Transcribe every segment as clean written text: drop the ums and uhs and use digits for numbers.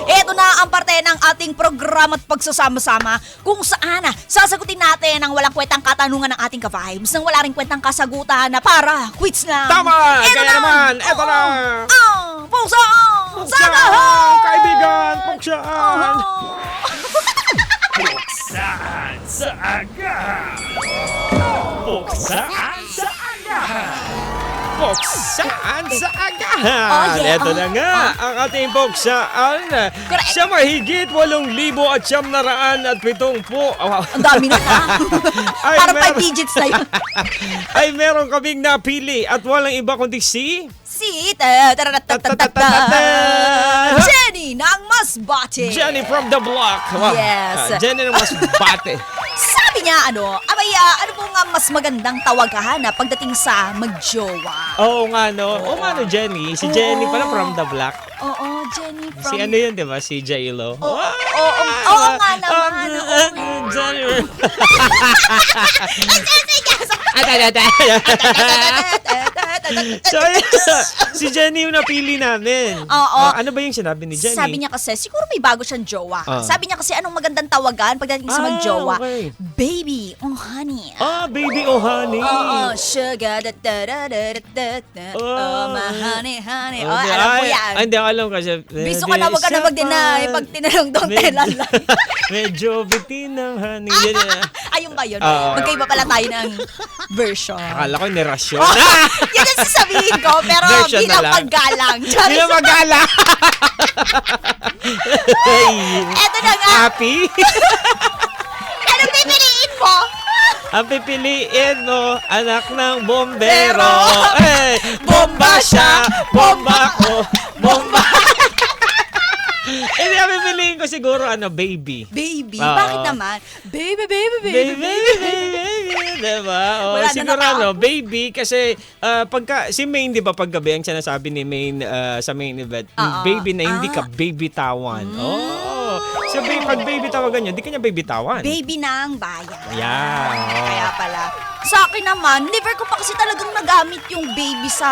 Ito na ang parte ng ating programa at pagsasama-sama kung saan sasagutin natin ang walang kwentang katanungan ng ating ka-vibes nang wala rin kwentang kasagutan na para quits lang. Tama! Kaya naman, eto na! Puksaan! Puksaan! Kaibigan! Puksaan! Puksaan sa agahan! Puksaan sa agahan! Puksaan sa agahan! Oh, yeah. Eto na nga, ang ating puksaan. Correct. Sa mahigit 8,070. Wow. Ang dami na Ay, Parang 5 meron- digits na yun. Ay meron kaming napili at walang iba kundi si... Si Jenny ng Masbate. Jenny from the block. Wow. Yes. Jenny ng Masbate. Sabi niya, ano po nga mas magandang tawagahan pagdating sa magjowa? Oo nga no. Oo nga no, Jenny. Si Jenny pala from the block. Oo, Jenny from... Si ano yun, di ba? Si J-Lo. Oo nga naman. Jenny. So, si Jenny yung napili namin. Oo. Ano ba yung sinabi ni Jenny? Sabi niya kasi, siguro may bago siyang jowa. Sabi niya kasi, anong magandang tawagan pagdating sa magjowa? Okay. Baby, oh honey. Baby, oh honey. Oo, sugar, oh my honey, honey. Oh, Hindi, alam ko yan. Hindi, alam kasi. Biso ka na, wag ka na mag-deny. Pag tinanong, don't tell a lie. Medyo bitin ng honey. Ayun ba yun? Oo. Magkaiba pala tayo ng version. Akala ko nirasyon. Yan ang sasabihin ko, pero Version na bilang lang. paggalang. Bilang magala. Eto na nga. Happy? Anong pipiliin mo? Ang pipiliin mo, anak ng bombero. Eh, bomba siya, bomba ko, bomba. Hindi, ang pipiliin ko siguro, baby. Baby? Oo. Bakit naman? Baby, baby, baby, Baby, baby. baby, diba? O, Wala na siguro nakaupo. baby, kasi pagka, si Maine, di ba, paggabi, ang sinasabi ni Maine sa main event, baby na hindi ka baby tawan. Oh. So, pag baby tawagan nyo, di ka niya baby tawan. Baby ng bayan. Yeah. Kaya pala. Sa akin naman, never ko pa kasi talagang nagamit yung baby sa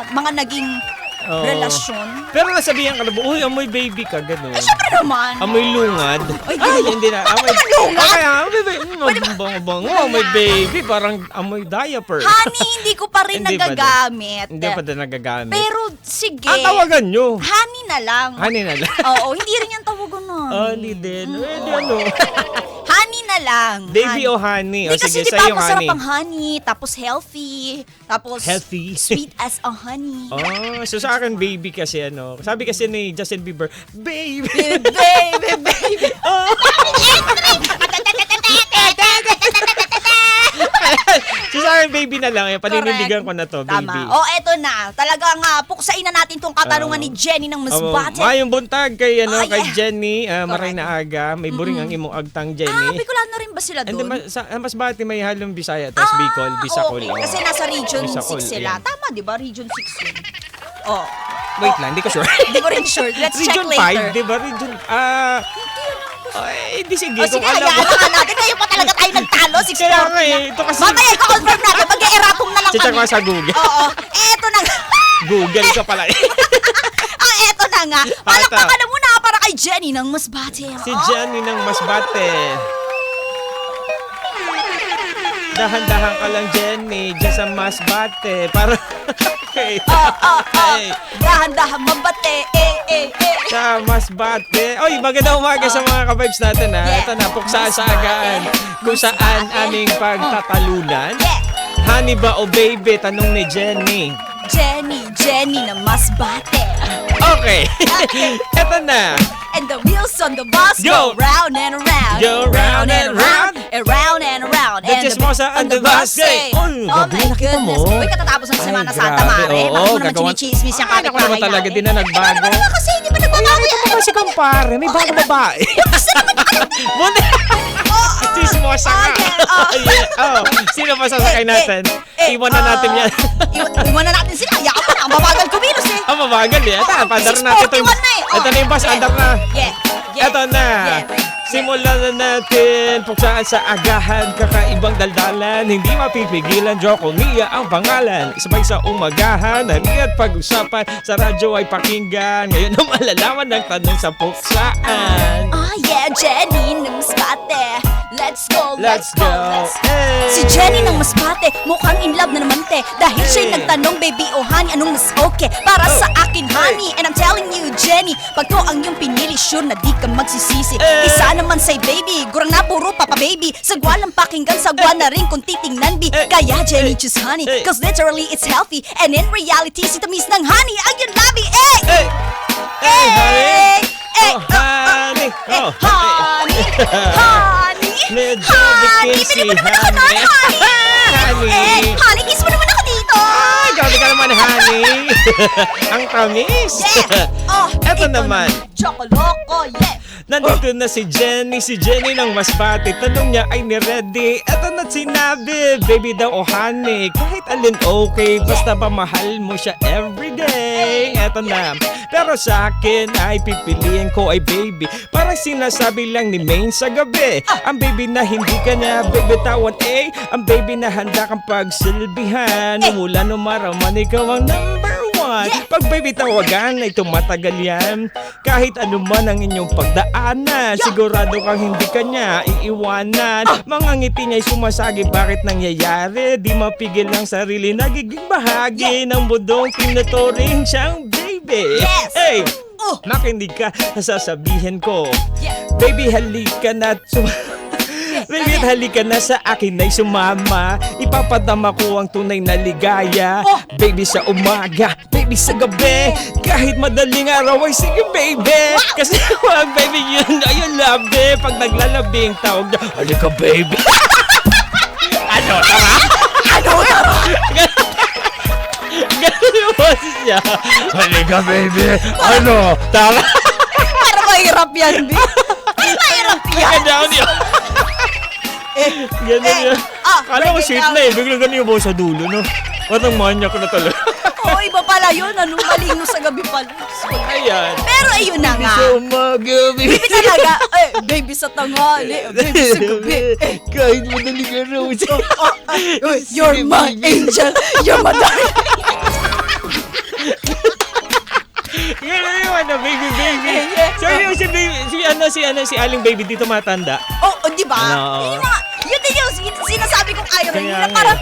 mga naging Oo. relasyon. Pero nasabihan ka na ba, uy, amoy baby ka, gano'n. Siyempre naman. Amoy lungad. Ay, Hindi na. Amoy lungad? Kaya, bango-bango, amoy baby, parang amoy diaper. Honey, hindi ko pa rin Hindi pa din. nagagamit. Hindi pa din nagagamit. Pero sige. Ang tawagan nyo. Honey na lang. Honey na lang. Oo, hindi rin yung tawagan na. Honey din. Pwede Honey na lang. Baby o honey? O Hindi kasi sige, di ba sa'yo masarap honey. ang honey, tapos healthy, tapos Healthy. sweet as a honey. Oh, so sa akin baby kasi sabi kasi ni Justin Bieber, baby. Baby, baby. Oh. So sa akin baby na lang, paninindigan ko na to, baby. Tama. O, eto na. Talagang puksain na natin tong katanungan ni Jenny ng Masbate. Mayong buntag kay kay yeah. Jenny, maray na aga, may buring ang imong agtang Jenny. Bicolano rin ba sila And doon? Masbate may halong Bisaya, tapos Bicol, Bisacol. okay. Kasi nasa Region Bisacol, 6 sila. yan. Tama, di ba? Region 6 yun. Oh, Wait lang, hindi ko sure. di ko rin sure. Let's check Region later. 5, di ba? Region, hindi sige. O sige, Kung alam hayaan mo. na natin. Ngayon pa talaga tayo nagtalo. 6-4 Kaya nga ito kasi. Mamaya i-confirm natin. Mag-e-erratum na lang Check kami. ko sa Google. Oo. Eto na nga. Google ka pala. Eto na nga. Palakpakan na muna para kay Jenny ng Masbate. Si Jenny ng Masbate. Dahan-dahan ka lang, Jenny, dyan sa Masbate. Para... Hey. Dahan-dahan mabate. Sa Masbate. Oy, magandang umaga sa mga ka-vibes natin, ha. Yeah. Ito na, puksaan sa agaan. Kung saan aming pagtatalunan. Yeah. Honey ba o baby? Tanong ni Jenny. Jenny ng Masbate. Okay. Ito na. And the wheels on the bus Go. go round and around. Go round and round. And round and around. The chismosa and the bus say, Oy, oh, oh my grabe, nakita goodness. mo? Uy, katatapos ng Ay, Semana grabe. Santa, Mare. Oo, Bakit mo naman gagawan- chinichismis yung Ay, naku naman kapitbahay talaga, natin? di na nagbago. Ano naman kasi, hindi ba nagbabago yan? Ito si Kampare, may bagong babae. Bunti. Chismosa ka. Sino pa sasakay natin? Iwan na natin yan. Iwan na natin sila. Hayaan mo na. Ang babagal kumilos eh. Ang mabagal eh. Ito, Oo, pandar natin ito. 6:41 na eh. Ito na yung bus, andar na. Yeah. Ito na. Yeah. Simulan na natin puksaan sa agahan. Kakaibang daldalan, hindi mapipigilan. Jokonia ang pangalan. Sabay sa umagahan, hali't pag-usapan. Sa radyo ay pakinggan. Ngayon na malalaman ng tanong sa puksaan. Ah, yeah, Jenny ng Masbate. Let's go, let's go, let's go. Hey! Si Jenny ng Masbate, mukhang in love na naman te. Dahil siya'y nagtanong, baby o honey, anong mas okay para sa akin, honey? And I'm telling you, Jenny, pag to ang iyong pinili, sure na di ka magsisisi. Isa naman say baby, gurang na puro papa baby. Sagwa lang pakinggan, sagwa na rin kung titingnan bi. Kaya Jenny choose honey, cause literally it's healthy. And in reality, si tamis ng honey ang yung labi, eh! Hey! Hey, honey! Eh, Oh, honey! Oh, honey! Honey! Medyo Honey! bikin si Bili mo naman ako nun, honey! Honey! Honey, kiss mo naman ako dito! Ah, grabe ka naman, honey! Ang tamis! Yeah! Oh, Eto naman. Chocoloko, yeah! Nandito na si Jenny ng Masbate. Tanong niya ay ni-ready. Eto na't sinabi, baby daw o honey. Kahit alin okay, basta ba mahal mo siya everyday. Eto na. Pero sa akin ay pipiliin ko ay baby. Parang sinasabi lang ni Maine sa gabi. Ang baby na hindi ka na bibitawan, eh. Ang baby na handa kang pagsilbihan. Mula numaraman, ikaw ang number one. Pag baby tawagan ay tumatagal yan. Kahit ano man ang inyong pagdaanan, sigurado kang hindi ka niya iiwanan. Mga ngiti niya'y sumasagi, bakit nangyayari? Di mapigil ang sarili, nagiging bahagi ng budong tinuturing siyang baby. Yes! Hey! Makinig ka sa sasabihin ko. Baby, halika na Baby, halika na sa akin ay sumama. Ipapadama ko ang tunay na ligaya. Baby sa umaga, baby sa gabi. Kahit madaling araw ay sige baby. Kasi wag baby yun ay yung labi. Pag naglalabing tawag na, halika baby. Ano, tama? Ano? Ganun yung boses niya. Halika baby. Ano, tama? Parang mahirap yan, B. Parang mahirap yan. Down yun. Ganun yun. Kala ko sweet na eh. Biglang ganun yung boses sa dulo, no? Parang manyak ko na talaga. Oo, iba pala yun. Anong malino sa gabi pala. Ayan. Pero ayun na nga. Sa umaga, baby. Baby talaga. Baby sa tanghali. Baby sa gabi. Kahit madaling araw. You're my angel. You're my darling. Ganun yung ano, baby. Si Aling baby dito matanda. Oh, di ba? Ano, oo. Yun din yung sinasabi kong ayaw Kaya na nga. parang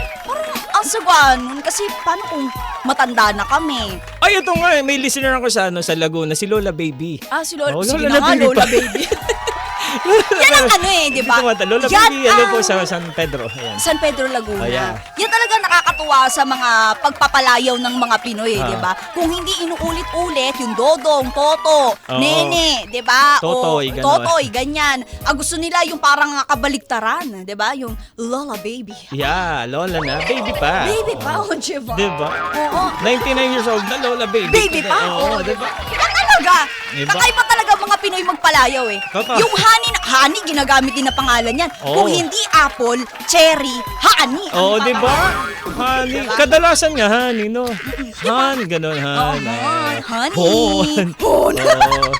ang sawa nun. Kasi paano kung matanda na kami? Ay, ito nga, may listener ako sa Laguna, si Lola Baby. Ah, si Lola. Oh, Sige Lola na nga, Baby Lola pa. Baby. Yan ang ano eh, di ba? Dito mata, Lola Yan Baby, ano ang- po sa San Pedro. Ayan. San Pedro, Laguna. Oh, yeah. Yan talaga nakakatuwa sa mga pagpapalayaw ng mga Pinoy, Ah. di ba? Kung hindi inuulit-ulit yung dodong, toto, Oo. nene, di ba? Totoy, ganon. Totoy, ganyan. Ang gusto nila yung parang kabaliktaran, di ba? Yung Lola Baby. Yeah, Lola na, baby pa. Baby pa, oh, diba? Diba? Oo. 99 years old na Lola Baby. Baby pa? Oo, Oo, diba? Iba talaga. Iba. Kakaiba talaga mga Pinoy magpalayaw eh. Totoo. Yung honey ginagamit din na pangalan yan. Oo. Kung hindi apple, cherry, honey. Oo, Ang di ba? pangalan. Honey. Diba? Kadalasan nga, honey, no? Han, ganun, Oo, han. honey. Hon. Hon. Oo.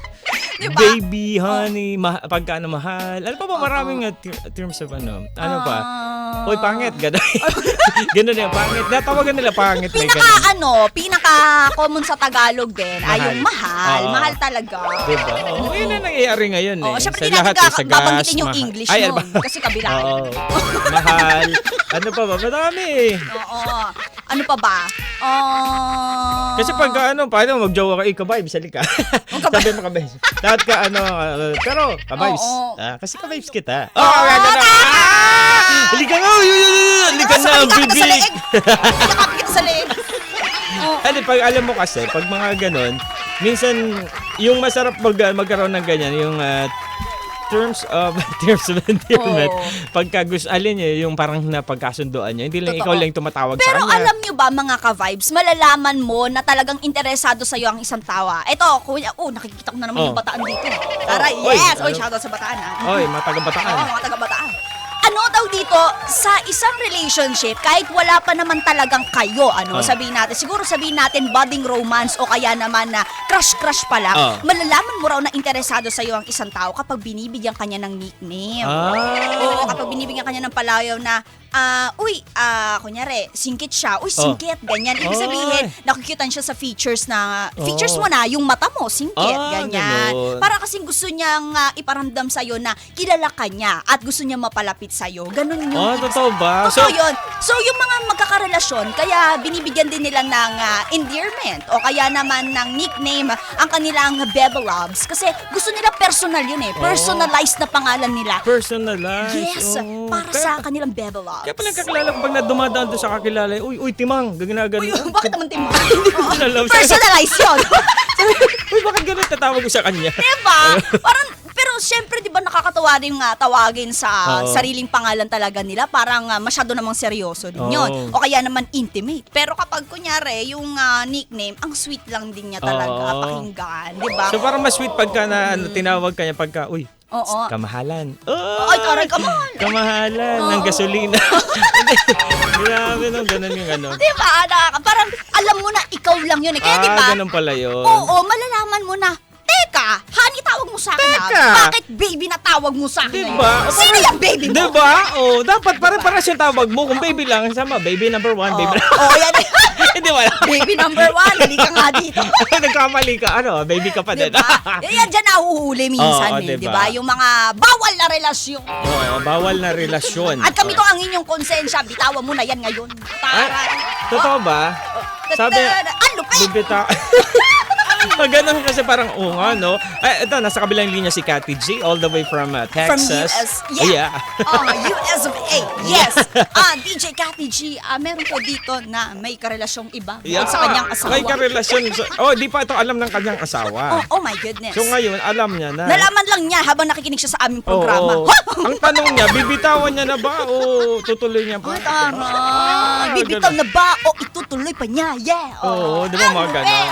Diba? Baby, honey, pagkano mahal. Ano pa ba maraming terms of ano? Ano pa? Hoy, pangit, gano'n. Gano'n yung pangit. Natawagan nila pangit. May ganun. Pinaka-common sa Tagalog din ay yung mahal. Oo. Mahal talaga. Diba? Oo, yun ang nangyayari ngayon eh. Oo, syempre Sa di natin lahat eh, sa gas, babanggitin yung mahal. English Ay, nun. ano ba? Kasi kabila. Oo. Mahal. Ano pa ba? Madami eh. Oo. Ano pa ba? Kasi pag paano mag-jowa ka, ka-vibes, halika. Sabi mo ka-vibes. Lahat ka pero ka-vibes. Oo. Kasi ka-vibes kita. Gano'n. Halika nga, halika na, Sa leeg. bibig. Nakakapit sa leeg. Oo. Ano, pag alam mo kasi, pag mga ganon, minsan, yung masarap magkaroon ng ganyan, yung terms of endearment, Oo. pagka gusto, alin nyo, yung parang napagkasundoan nyo, hindi lang Totoo. ikaw lang tumatawag sa Pero kanya. alam nyo ba mga ka-vibes, malalaman mo na talagang interesado sa'yo ang isang tawa. Ito, kuya, nakikita ko na naman Oh. yung bataan dito. Tara, Oy, yes! ano? Oy, shoutout sa bataan ha. Oy, mga taga-Bataan. Oo, mga taga-bataan. Ano daw dito, sa isang relationship, kahit wala pa naman talagang kayo, sabihin natin budding romance o kaya naman na crush pa lang, malalaman mo raw na interesado sa'yo ang isang tao kapag binibigyan kanya ng nickname. Oo, kapag binibigyan kanya ng palayaw na, kunyari, singkit siya. Singkit, ganyan. Ibig sabihin, nakukyutan siya sa features mo na, yung mata mo, singkit, ganyan. Ganun. Para kasing gusto niyang iparamdam sa'yo na kilala ka niya at gusto niya mapalapit sa'yo. Ganun yun. Totoo ba? Totoo yun. So, yung mga magkakarelasyon, kaya binibigyan din nila ng endearment o kaya naman ng nickname ang kanilang Bebe Loves. Kasi gusto nila personal yun eh. Personalized na pangalan nila. Personalized. Yes, para sa kanilang Bebe Loves. Kaya pala kakilala ko pag dumadaan doon sa kakilala, uy, timang, gagana. Bakit naman timang? Personalized. Personalized yun. Uy, bakit ganun tatawag ko sa kanya? Diba? Pero syempre, di ba nakakatawa din nga tawagin sa sariling pangalan talaga nila. Parang masyado namang seryoso din yun. O kaya naman intimate. Pero kapag kunyari, yung nickname, ang sweet lang din niya talaga pakinggan. Di ba? So parang mas sweet pagka tinawag kanya pagka, uy, Oo. kamahalan. Ay, taray, kamahal. Kamahalan ng gasolina. Grabe nung ganun yung ano. Di ba? Parang alam mo na ikaw lang yun. Kaya di ba? Ganun pala yun. Oo, malalaman mo na. Teka, honey, tawag mo sa akin. Teka. Bakit baby na tawag mo sa akin? Diba? Sino yung baby mo? Diba? Dapat para yung tawag mo. Kung baby lang, sama, baby number 1, baby yan. Hindi wala. Baby number 1, hindi ka nga dito. Nagkamali ka, baby ka pa din. Diba? Yan dyan nahuhuli minsan, diba? Diba? Yung mga bawal na relasyon. Bawal na relasyon. At kami to ang inyong konsensya, bitawan mo na yan ngayon. Totoo ba? Sabi, bibita. Ganun kasi parang, no? Ito, nasa kabilang linya si Cathy G, all the way from Texas. From US. Yeah. US of A. Yes. DJ Cathy G, meron po dito na may karelasyong iba sa kanyang asawa. May karelasyon. Di pa ito alam ng kanyang asawa. Oh my goodness. So ngayon, alam niya na. Nalaman lang niya habang nakikinig siya sa aming programa. Ang tanong niya, bibitawan niya na ba o tutuloy niya pa? Bibitaw na ba o itutuloy pa niya? Yeah. Di ba mga ganon?